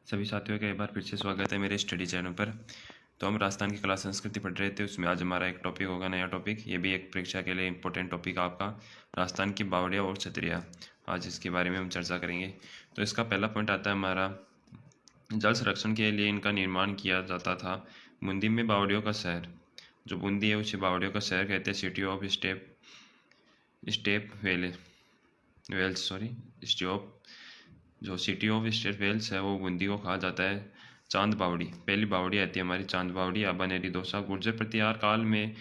सभी साथियों का एक बार फिर से स्वागत है मेरे स्टडी चैनल पर। तो हम राजस्थान की कला संस्कृति पढ़ रहे थे, उसमें आज हमारा एक टॉपिक होगा, नया टॉपिक। ये भी एक परीक्षा के लिए इम्पोर्टेंट टॉपिक आपका, राजस्थान की बावड़िया और छतरिया। आज इसके बारे में हम चर्चा करेंगे। तो इसका पहला पॉइंट आता है हमारा, जल संरक्षण के लिए इनका निर्माण किया जाता था। बूंदी में बावड़ियों का शहर, जो बूंदी है उसे बावड़ियों का शहर कहते हैं। सिटी ऑफ स्टेप वेल्स जो सिटी ऑफ स्टेट वेल्स है वो बूंदी को कहा जाता है। चांद बावड़ी, पहली बावड़ी आती है हमारी चांद बावड़ी, आबानेरी दोसा। गुर्जर प्रतिहार काल में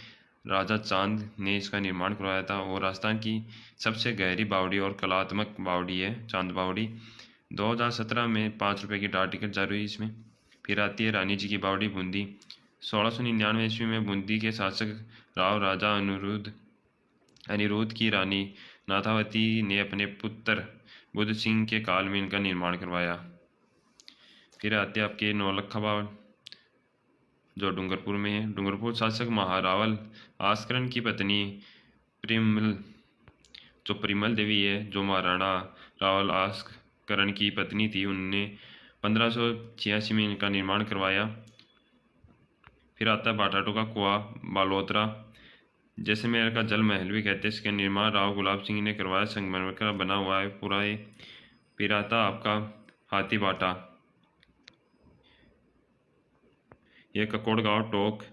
राजा चांद ने इसका निर्माण करवाया था और राजस्थान की सबसे गहरी बावड़ी और कलात्मक बावड़ी है चांद बावड़ी। 2017 में 5 रुपये की डाक टिकट जारी हुई इसमें। फिर आती है रानी जी की बावड़ी बूंदी। 1699 ईस्वी में बूंदी के शासक राव राजा अनिरुद्ध की रानी नाथावती ने अपने पुत्र बुद्ध सिंह के काल में इनका निर्माण करवाया। फिर आते हैं आपके नौलखा बावड़, जो डूंगरपुर में है। डूंगरपुर शासक महारावल आस्करण की पत्नी परिमल देवी है, जो महाराणा रावल आस्करण की पत्नी थी, उनने 1586 में इनका निर्माण करवाया। फिर आता है बाटाटो का कुआ बालोतरा, जैसलमेर का जल महल भी कहते हैं। इसका निर्माण राव गुलाब सिंह ने करवाया, संगमरमर का बना हुआ है पूरा ये। फिर आता आपका हाथी बाटा, ये कंकोड़गांव टोक,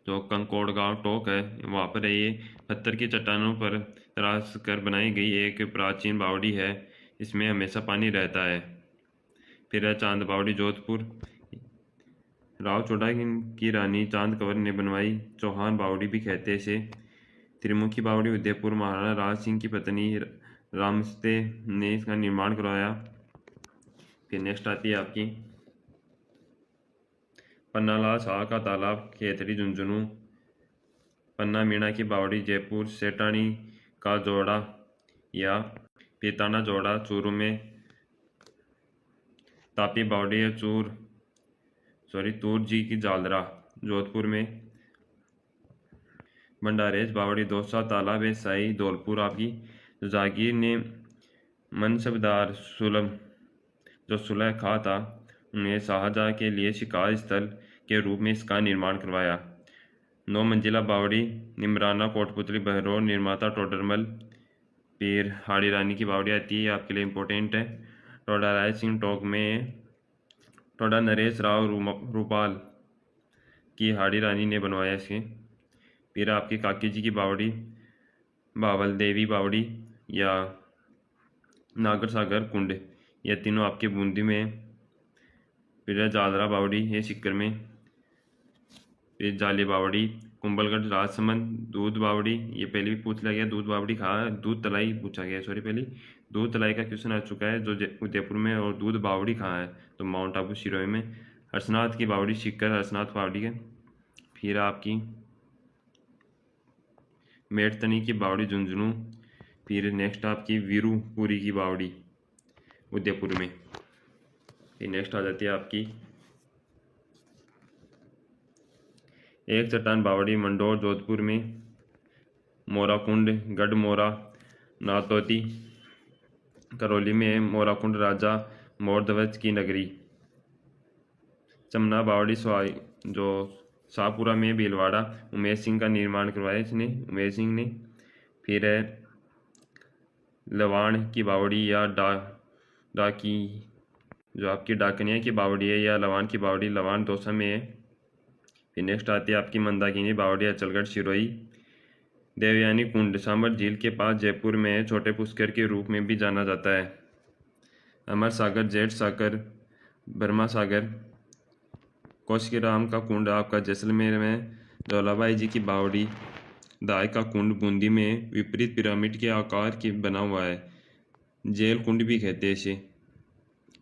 जो कंकोड़गांव टोक है वहाँ पर है। ये पत्थर की चट्टानों पर तराश कर बनाई गई एक प्राचीन बावड़ी है, इसमें हमेशा पानी रहता है। फिर है चांद बावड़ी जोधपुर, राव चोड़ा की रानी चांद कंवर ने बनवाई, चौहान बावड़ी भी कहते हैं इसे। त्रिमुखी बावड़ी उदयपुर, महाराणा राज सिंह की पत्नी रामस्ते ने इसका निर्माण करवाया। फिर नेक्स्ट आती है आपकी पन्नालाल शाह का तालाब खेतड़ी झुंझुनू। पन्ना मीणा की बावड़ी जयपुर, सेठानी का जोड़ा या पीताना जोड़ा चूरू में। तापी बावड़ी है तूर जी की जालरा जोधपुर में। भंडारेज बावड़ी दौसा तालाब है साई धौलपुर आपकी। जागीर ने मनसबदार जो सुलह खा था, उन्हें शाहजहाँ के लिए शिकार स्थल के रूप में इसका निर्माण करवाया। 9 मंजिला बावड़ी निमराना कोटपुतली बहरौर, निर्माता टोडरमल। फिर हाड़ी रानी की बावड़ी आती है, आपके लिए इम्पोर्टेंट है। टोडा राय सिंह टोक में, टोडा नरेश राव रूपाल की हाड़ी रानी ने बनवाया इसे। फिर आपकी काकी जी की बावड़ी बावल देवी बावड़ी या नागर सागर कुंड, ये तीनों आपके बूंदी में। फिर जालरा बावड़ी है सिक्कर में। फिर जाली बावड़ी कुंभलगढ़ राजसमंद। दूध बावड़ी, ये पहले भी पूछ लिया गया, दूध बावड़ी कहाँ, दूध तलाई पूछा गया, सॉरी पहले दूध तलाई का क्वेश्चन आ चुका है, जो उदयपुर में। और दूध बावड़ी कहाँ है, तो माउंट आबू सिरोही में। हर्षनाथ की बावड़ी सिक्कर, हर्षनाथ बावड़ी है। फिर आपकी मेड़तनी की बावड़ी झुंझुनू। फिर नेक्स्ट आपकी वीरूपुरी की बावड़ी उदयपुर में। फिर नेक्स्ट आ जाती है आपकी एक चट्टान बावड़ी मंडोर जोधपुर में। मोराकुंड गढ़मोरा नातोती करौली में। मोराकुंड राजा मोरध्वज की नगरी। चमना बावड़ी जो शाहपुरा में भीलवाड़ा, उमेश सिंह का निर्माण करवाया इसने, उमेश सिंह ने। फिर है लवाण की बावड़ी या डाकी, जो आपकी डाकनिया की बावड़ी है या लवाण की बावड़ी, लवाण दौसा में है। फिर नेक्स्ट आती है आपकी मंदाकिनी बावड़ी अचलगढ़ सिरोही। देवयानी कुंड सांबर झील के पास जयपुर में छोटे पुष्कर के रूप में भी जाना जाता है। अमर सागर, जेठ सागर, ब्रह्मा सागर। कौशिकीराम का कुंड आपका जैसलमेर में। दौलाबाई जी की बावड़ी दाय का कुंड बूंदी में विपरीत पिरामिड के आकार की बना हुआ है, जेल कुंड भी कहते हैं इसे।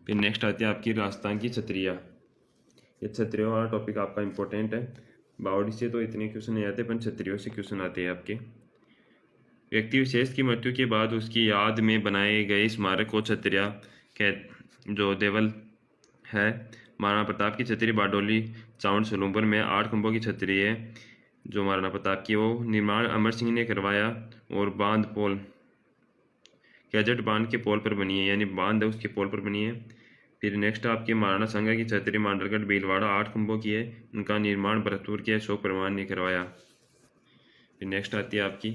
फिर नेक्स्ट आती है आपकी राजस्थान की छतरिया। ये छतरियों वाला टॉपिक आपका इम्पोर्टेंट है। बावड़ी से तो इतने क्वेश्चन नहीं आते, पर छतरियों से क्वेश्चन आते हैं आपके। व्यक्ति विशेष की मृत्यु के बाद उसकी याद में बनाए गए स्मारक को छतरिया जो देवल है। महाराणा प्रताप की छतरी बारडोली चावड़ सलूम्बर में 8 खंभों की छतरी है, जो महाराणा प्रताप की, वो निर्माण अमर सिंह ने करवाया। और बांध पोल गैजेट बांध के पोल पर बनी है, यानी बांध है उसके पोल पर बनी है। फिर नेक्स्ट आपकी महाराणा सांगा की छतरी मांडलगढ़ भीलवाड़ा 8 खंभों की है, इनका निर्माण भरतपुर के अशोक परमार ने करवाया। फिर नेक्स्ट आती है आपकी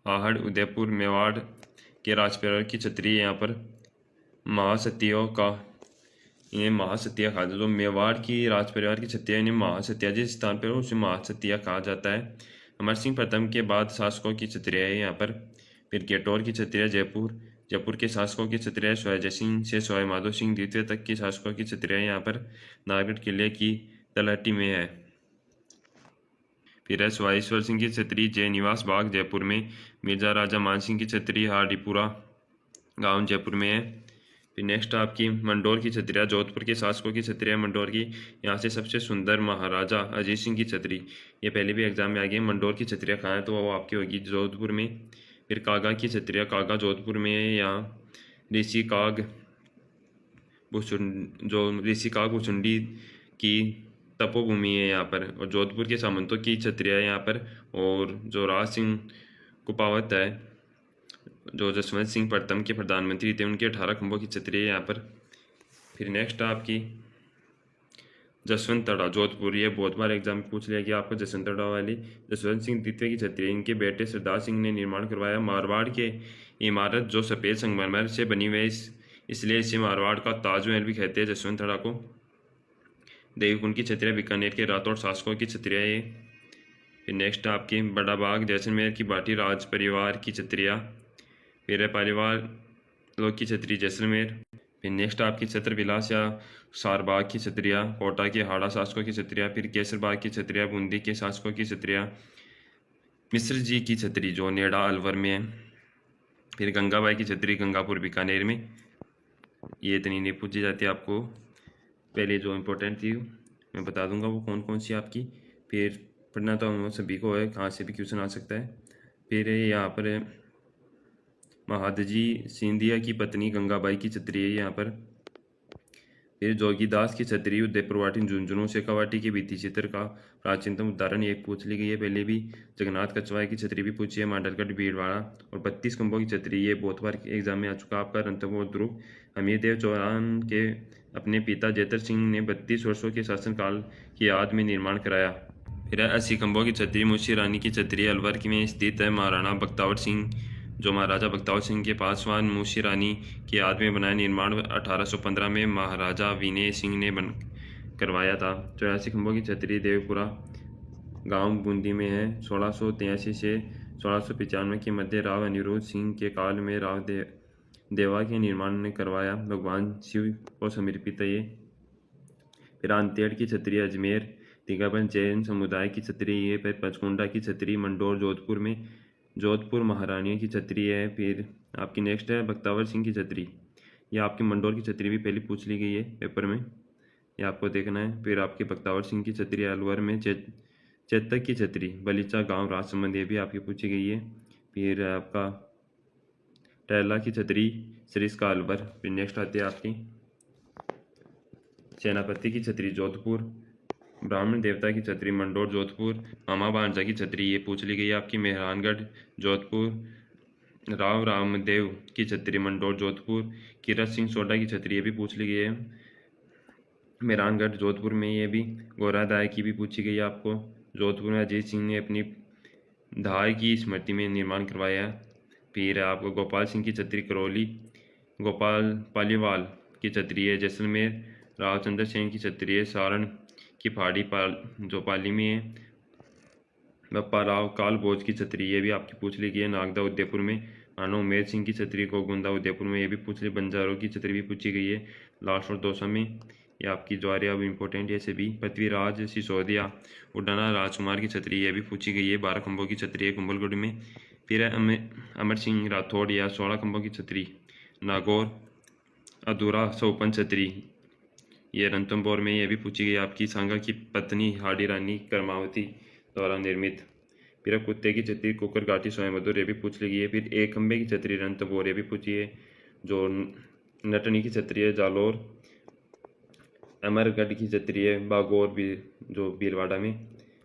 आहड़ उदयपुर मेवाड़ के राजपरिवार की छतरी है। यहाँ पर महासतियों का इन्हें महासतिया कहा जाता है। जो मेवाड़ की राजपरिवार की छतिया इन्हें महासतिया जिस स्थान पर हो उसे महासतिया कहा जाता है। अमर सिंह प्रथम के बाद शासकों की छतरिया है यहाँ पर। फिर गेटौर की छतरिया जयपुर जयपुर के शासकों की छतरिया सवाई जय सिंह से सवाई माधो सिंह द्वितीय तक की शासकों की छतरिया यहाँ पर नारगढ़ किले की तलहटी में है। फिर है सवाई ईश्वर सिंह की छतरी जय निवास बाग जयपुर में। मिर्जा राजा मान सिंह की छतरी हाडीपुरा गांव जयपुर में है। फिर नेक्स्ट आपकी मंडोर की छतरिया जोधपुर के शासकों की छतरिया मंडोर की। यहाँ से सबसे सुंदर महाराजा अजीत सिंह की छतरी, ये पहले भी एग्जाम में आ गई। मंडोर की छतरिया कहाँ है, तो वो आपकी होगी जोधपुर में। फिर कागा की छतरिया कागा जोधपुर में है। यहाँ ऋषि काग भुचुंडी की तपोभूमि है यहाँ पर। और जोधपुर के सामंतों की छतरिया है यहाँ पर। और जो राज सिंह कुपावत है, जो जसवंत सिंह प्रथम के प्रधानमंत्री थे, उनके 18 खंभों की छतरी है यहाँ पर। फिर नेक्स्ट आपकी जसवंत तड़ा जोधपुर, ये बहुत बार एग्जाम में पूछ लिया कि आपको जसवंत तड़ा वाली जसवंत सिंह द्वितीय की छतरी इनके बेटे सरदार सिंह ने निर्माण करवाया। मारवाड़ के इमारत जो सफ़ेद संगमरमर से बनी हुई है, इसलिए इसे मारवाड़ का ताजमहल भी कहते हैं जसवंत तड़ा को। देवीकुंड की छतरिया बीकानेर के राठौड़ शासकों की छतरिया ये। फिर नेक्स्ट आपकी बड़ा बाग जैसलमेर की भाटी राज परिवार की छतरिया। फिर है परिवार लोग की छतरी जैसलमेर। फिर नेक्स्ट आपकी छत्र विलास या सारबाग की छतरिया कोटा के हाड़ा शासकों की छतरिया। फिर केसरबाग की छतरिया बूंदी के शासकों की छतरिया। मिश्र जी की छतरी जो नेड़ा अलवर में है। फिर गंगाबाई की छतरी गंगापुर बीकानेर में। ये इतनी नहीं पूछी जाती आपको, पहले जो इम्पोर्टेंट थी मैं बता दूंगा वो कौन कौन सी आपकी। फिर पढ़ना तो हम सभी को है, कहाँ से भी क्वेश्चन आ सकता है। फिर यहाँ पर महादजी सिंधिया की पत्नी गंगाबाई की छतरी है यहाँ पर। फिर जोगीदास की छतरी उदयपुरवाटी झुंझुनू शेखावाटी के भित्ति चित्र का प्राचीनतम उदाहरण एक पूछ ली गई है पहले भी। जगन्नाथ कछवाए की छतरी भी पूछी है मांडलगढ़ भीलवाड़ा। और 32 खंभों की छतरी ये बहुत बार एग्जाम में आ चुका आपका। रणथंभौर ध्रुव हमीरदेव चौहान के अपने पिता जयतर सिंह ने 32 वर्षों के शासनकाल की याद में निर्माण कराया। फिर 80 खंभों की छतरी मुंशी रानी की छतरी अलवर में स्थित है। महाराणा बख्तावर सिंह जो महाराजा बख्तावर सिंह के पासवान मुंशी रानी की याद में बनाया। निर्माण 1815 में महाराजा विनय सिंह ने करवाया था। 84 खंभों की छतरी देवपुरा गांव बूंदी में है। 1683 से 1695 के मध्य राव अनिरुद्ध सिंह के काल में राव देवा के निर्माण ने करवाया। भगवान शिव को समर्पित है ये। फिर अंतेड़ की छतरी अजमेर दिगाबंद जैन समुदाय की छतरी ये। फिर पंचकुंडा की छतरी मंडोर जोधपुर में जोधपुर महारानियों की छतरी है। फिर आपकी नेक्स्ट है बख्तावर सिंह की छतरी, ये आपकी मंडोर की छतरी भी पहले पूछ ली गई है पेपर में, ये आपको देखना है। फिर आपके बख्तावर सिंह की छतरी अलवर में चेतक की छतरी बलीचा गांव राजसमंद, ये भी आपकी पूछी गई है। फिर आपका टहला की छतरी सरिस्का अलवर। फिर नेक्स्ट आती है आपकी सेनापति की छतरी जोधपुर। ब्राह्मण देवता की छतरी मंडोर जोधपुर। मामा भांजा की छतरी ये पूछ ली गई है आपकी मेहरानगढ़ जोधपुर। राव रामदेव की छतरी मंडोर जोधपुर। किरत सिंह सोडा की छतरी ये भी पूछ ली गई है मेहरानगढ़ जोधपुर में। ये भी गोरादाय की भी पूछी गई है आपको। जोधपुर में अजीत सिंह ने अपनी धार की स्मृति में निर्माण करवाया। फिर आपको गोपाल सिंह की छतरी करौली। गोपाल पालीवाल की छतरी है जैसलमेर। रावचंद्र सिंह की छतरी है सारण की पहाड़ी जो पाली में है। बप्पा राव कालभोज की छतरी ये भी आपकी पूछ ली गई है नागदा उदयपुर में। मानो उमेर सिंह की छतरी गोगुंदा उदयपुर में, ये भी पूछ ली। बंजारों की छतरी भी पूछी गई है लालसोर दौसा में, ये आपकी ज्वारिया अब इंपॉर्टेंट है। से भी पृथ्वीराज सिसोदिया उडाना राजकुमार की छतरी ये भी पूछी गई है। 12 खंभों की छतरी है कुंभलगढ़ में। फिर है अमर सिंह राठौड़ या 16 खंभों की छतरी नागौर अधूरा सौपन छतरी ये रणथंभौर में, ये भी पूछी गई आपकी। सांगा की पत्नी हाडी रानी कर्मावती द्वारा निर्मित। फिर कुत्ते की छतरी कुकर घाटी स्वयंवदुर ये भी पूछ ली गई है। फिर एक खंबे की छतरी रणथंभौर ये भी पूछी है। जो नटनी की छतरी है जालोर। अमरगढ़ की छतरी है बागौर भी जो भीलवाड़ा में।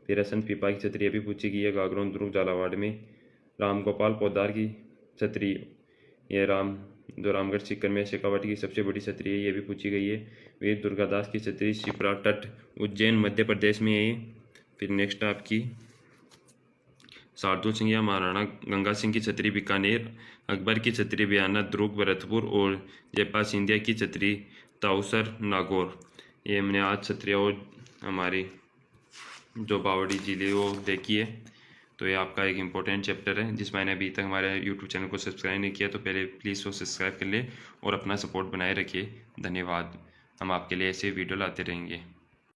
फिर हसन पीपा की छतरी ये भी पूछी गई है गागरों दुर्ग झालावाड़ में। राम गोपाल पोदार की छतरी ये जो रामगढ़ सीकर में शेखावाटी की सबसे बड़ी छतरी है, ये भी पूछी गई है। वीर दुर्गादास की छतरी शिप्रा तट उज्जैन मध्य प्रदेश में है ये। फिर नेक्स्ट आपकी शार्दुल सिंह या महाराणा गंगा सिंह की छतरी बीकानेर, अकबर की छतरी बयाना दुर्ग भरतपुर और जयपाल सिंधिया की छतरी ताउसर नागौर। ये हमने आज छतरियाँ और हमारी जो बावड़ी जिले वो देखी है। तो ये आपका एक इम्पोर्टेंट चैप्टर है जिस मैंने अभी तक हमारे यूट्यूब चैनल को सब्सक्राइब नहीं किया तो पहले प्लीज़ वो सब्सक्राइब कर ले और अपना सपोर्ट बनाए रखिए। धन्यवाद। हम आपके लिए ऐसे वीडियो लाते रहेंगे।